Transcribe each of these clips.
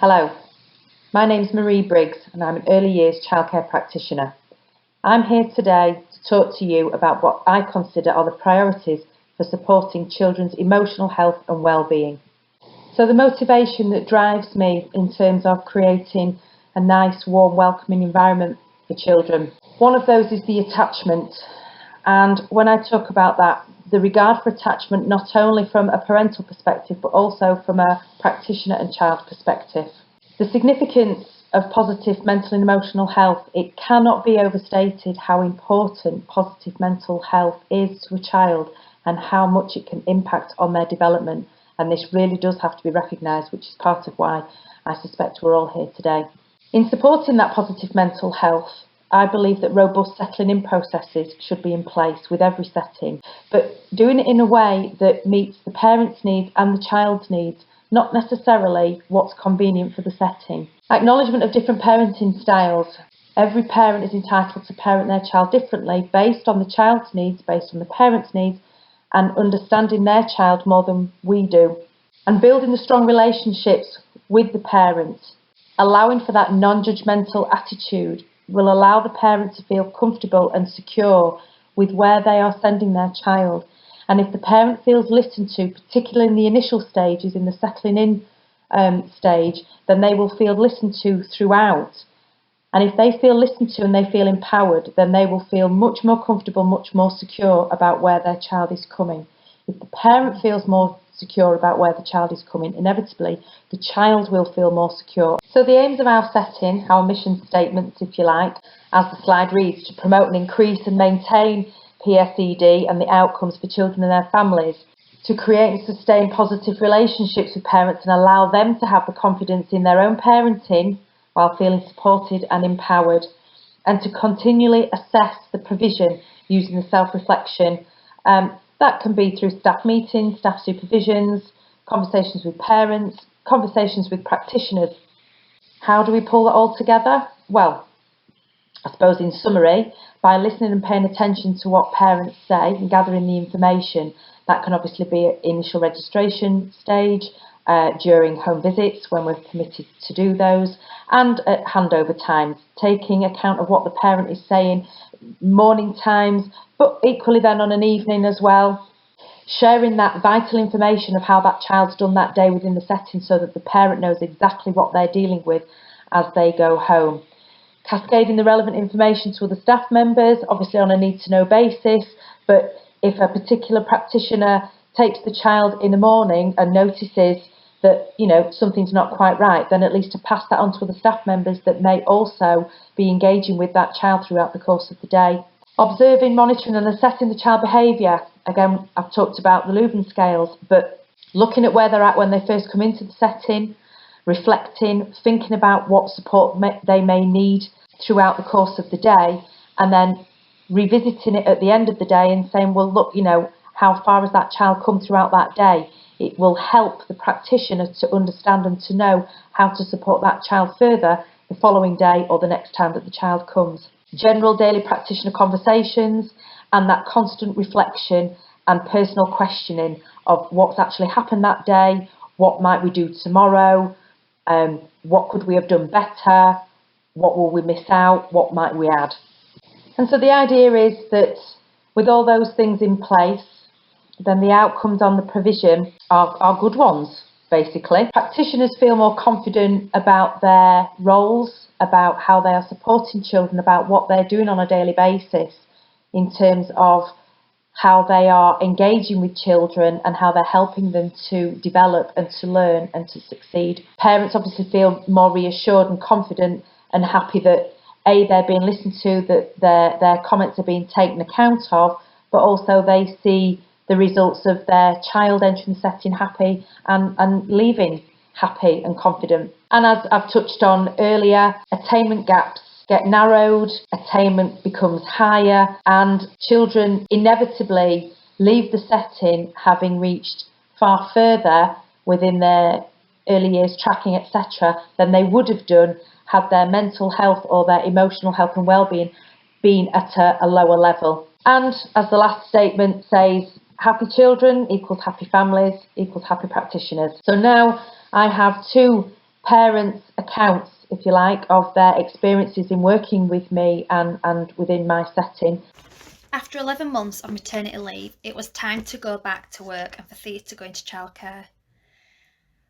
Hello, my name's Marie Briggs and I'm an early years childcare practitioner. I'm here today to talk to you about what I consider are the priorities for supporting children's emotional health and well-being. So the motivation that drives me in terms of creating a nice, warm, welcoming environment for children. One of those is the attachment. And when I talk about that, the regard for attachment not only from a parental perspective but also from a practitioner and child perspective. The significance of positive mental and emotional health, it cannot be overstated how important positive mental health is to a child and how much it can impact on their development, and this really does have to be recognised, which is part of why I suspect we're all here today. In supporting that positive mental health, I believe that robust settling in processes should be in place with every setting, but doing it in a way that meets the parent's needs and the child's needs, not necessarily what's convenient for the setting. Acknowledgement of different parenting styles. Every parent is entitled to parent their child differently based on the child's needs, based on the parent's needs, and understanding their child more than we do. And building the strong relationships with the parents, allowing for that non-judgmental attitude, will allow the parent to feel comfortable and secure with where they are sending their child. And if the parent feels listened to, particularly in the initial stages, in the settling in stage, then they will feel listened to throughout. And if they feel listened to and they feel empowered, then they will feel much more comfortable, much more secure about where their child is coming. If the parent feels more secure about where the child is coming, inevitably the child will feel more secure. So the aims of our setting, our mission statements if you like, as the slide reads, to promote and increase and maintain PSED and the outcomes for children and their families, to create and sustain positive relationships with parents and allow them to have the confidence in their own parenting while feeling supported and empowered, and to continually assess the provision using the self-reflection. That can be through staff meetings, staff supervisions, conversations with parents, conversations with practitioners. How do we pull that all together? Well, I suppose in summary, by listening and paying attention to what parents say and gathering the information. That can obviously be at initial registration stage, during home visits when we're permitted to do those, and at handover times, taking account of what the parent is saying, morning times, but equally then on an evening as well. Sharing that vital information of how that child's done that day within the setting so that the parent knows exactly what they're dealing with as they go home. Cascading the relevant information to other staff members, obviously on a need-to-know basis, but if a particular practitioner takes the child in the morning and notices that, something's not quite right, then at least to pass that on to other staff members that may also be engaging with that child throughout the course of the day. Observing, monitoring and assessing the child behaviour. Again, I've talked about the Leuven scales, but looking at where they're at when they first come into the setting, reflecting, thinking about what support they may need throughout the course of the day, and then revisiting it at the end of the day and saying, well, look, how far has that child come throughout that day? It will help the practitioner to understand and to know how to support that child further the following day or the next time that the child comes. General daily practitioner conversations and that constant reflection and personal questioning of what's actually happened that day, what might we do tomorrow, what could we have done better, what will we miss out, what might we add. And so the idea is that with all those things in place, then the outcomes on the provision are good ones, basically. Practitioners feel more confident about their roles, about how they are supporting children, about what they're doing on a daily basis in terms of how they are engaging with children and how they're helping them to develop and to learn and to succeed. Parents obviously feel more reassured and confident and happy that they're being listened to, that their comments are being taken account of, but also they see the results of their child entering the setting happy and leaving happy and confident. And as I've touched on earlier, attainment gaps get narrowed, attainment becomes higher, and children inevitably leave the setting having reached far further within their early years tracking, etc., than they would have done had their mental health or their emotional health and well-being been at a lower level. And as the last statement says, happy children equals happy families equals happy practitioners. So now I have two parents' accounts, if you like, of their experiences in working with me and within my setting. After 11 months of maternity leave, it was time to go back to work and for Thea to go into childcare.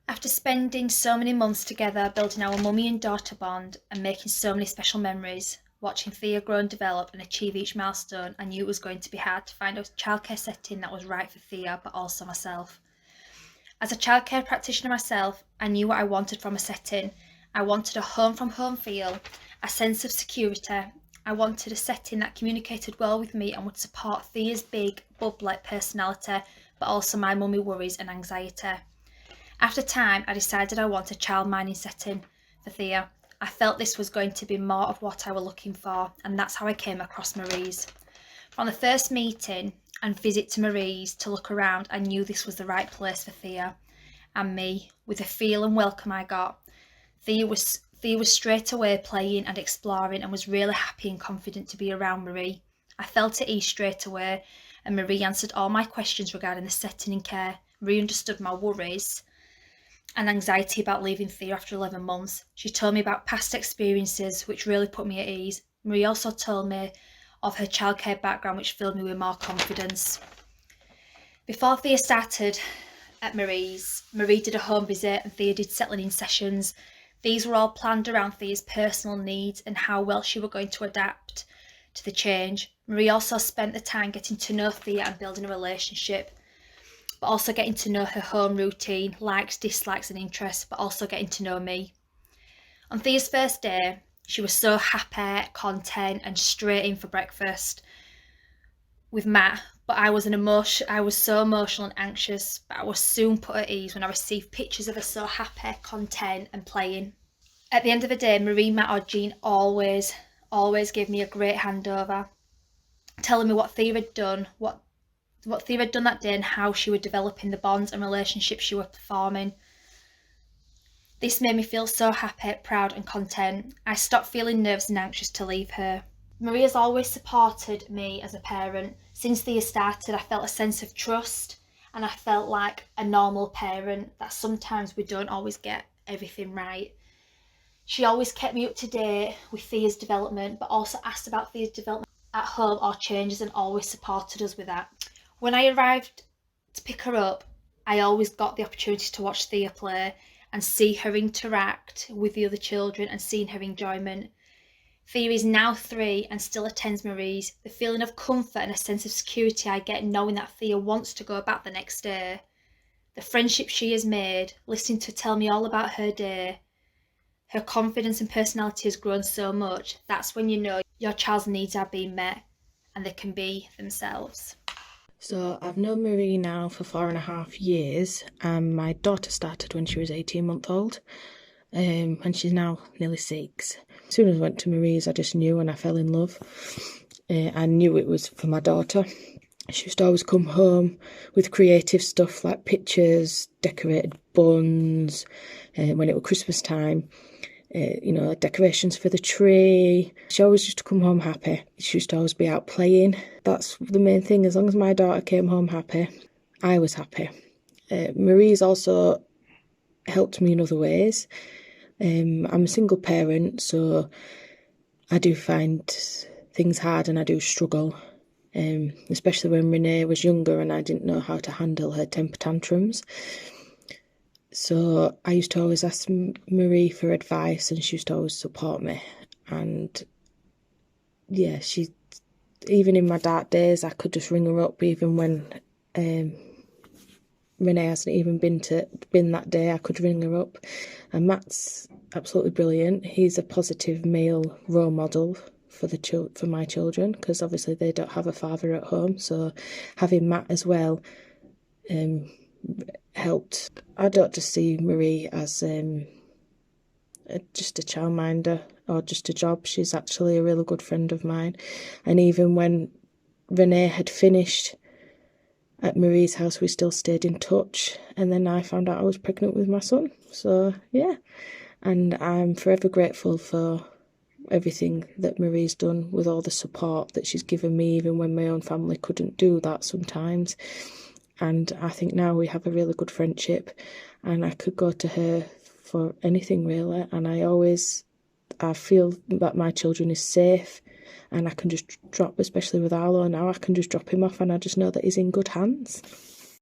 After spending so many months together, building our mummy and daughter bond and making so many special memories, watching Thea grow and develop and achieve each milestone, I knew it was going to be hard to find a childcare setting that was right for Thea, but also myself. As a childcare practitioner myself, I knew what I wanted from a setting. I wanted a home from home feel, a sense of security. I wanted a setting that communicated well with me and would support Thea's big, bubbly personality, but also my mummy worries and anxiety. After time, I decided I wanted a childminding setting for Thea. I felt this was going to be more of what I was looking for, and that's how I came across Marie's. From the first meeting and visit to Marie's to look around, I knew this was the right place for Thea and me. With the feel and welcome I got, Thea was straight away playing and exploring and was really happy and confident to be around Marie. I felt at ease straight away, and Marie answered all my questions regarding the setting and care. Marie understood my worries and anxiety about leaving Thea after 11 months. She told me about past experiences, which really put me at ease. Marie also told me of her childcare background, which filled me with more confidence. Before Thea started at Marie's, Marie did a home visit and Thea did settling in sessions. These were all planned around Thea's personal needs and how well she was going to adapt to the change. Marie also spent the time getting to know Thea and building a relationship, but also getting to know her home routine, likes, dislikes and interests, but also getting to know me. On Thea's first day, she was so happy, content and straight in for breakfast with Matt, but I was so emotional and anxious, but I was soon put at ease when I received pictures of her so happy, content and playing. At the end of the day, Marie, Matt or Jean always gave me a great handover, telling me what Thea had done, what Thea had done that day and how she was developing the bonds and relationships she was performing. This made me feel so happy, proud and content. I stopped feeling nervous and anxious to leave her. Marie has always supported me as a parent. Since Thea started, I felt a sense of trust and I felt like a normal parent, that sometimes we don't always get everything right. She always kept me up to date with Thea's development, but also asked about Thea's development at home or changes and always supported us with that. When I arrived to pick her up, I always got the opportunity to watch Thea play and see her interact with the other children and seeing her enjoyment. Thea is now 3 and still attends Marie's. The feeling of comfort and a sense of security I get knowing that Thea wants to go back the next day. The friendship she has made, listening to her tell me all about her day, her confidence and personality has grown so much. That's when you know your child's needs are being met and they can be themselves. So I've known Marie now for 4.5 years, and my daughter started when she was 18 months old, and she's now nearly 6. As soon as I went to Marie's, I just knew and I fell in love. I knew it was for my daughter. She used to always come home with creative stuff like pictures, decorated buns, when it was Christmas time. Decorations for the tree. She always used to come home happy. She used to always be out playing. That's the main thing. As long as my daughter came home happy, I was happy. Marie's also helped me in other ways. I'm a single parent, so I do find things hard and I do struggle, especially when Renee was younger and I didn't know how to handle her temper tantrums. So I used to always ask Marie for advice and she used to always support me. And yeah, even in my dark days, I could just ring her up, even when Renee hasn't even been that day, I could ring her up. And Matt's absolutely brilliant. He's a positive male role model for my children, because obviously they don't have a father at home. So having Matt as well helped. I don't just see Marie as just a childminder or just a job. She's actually a really good friend of mine. And even when Renee had finished at Marie's house, we still stayed in touch. And then I found out I was pregnant with my son. So yeah, and I'm forever grateful for everything that Marie's done, with all the support that she's given me, even when my own family couldn't do that sometimes. And I think now we have a really good friendship, and I could go to her for anything really, and I feel that my children is safe, and I can just drop, especially with Arlo now, I can just drop him off and I just know that he's in good hands.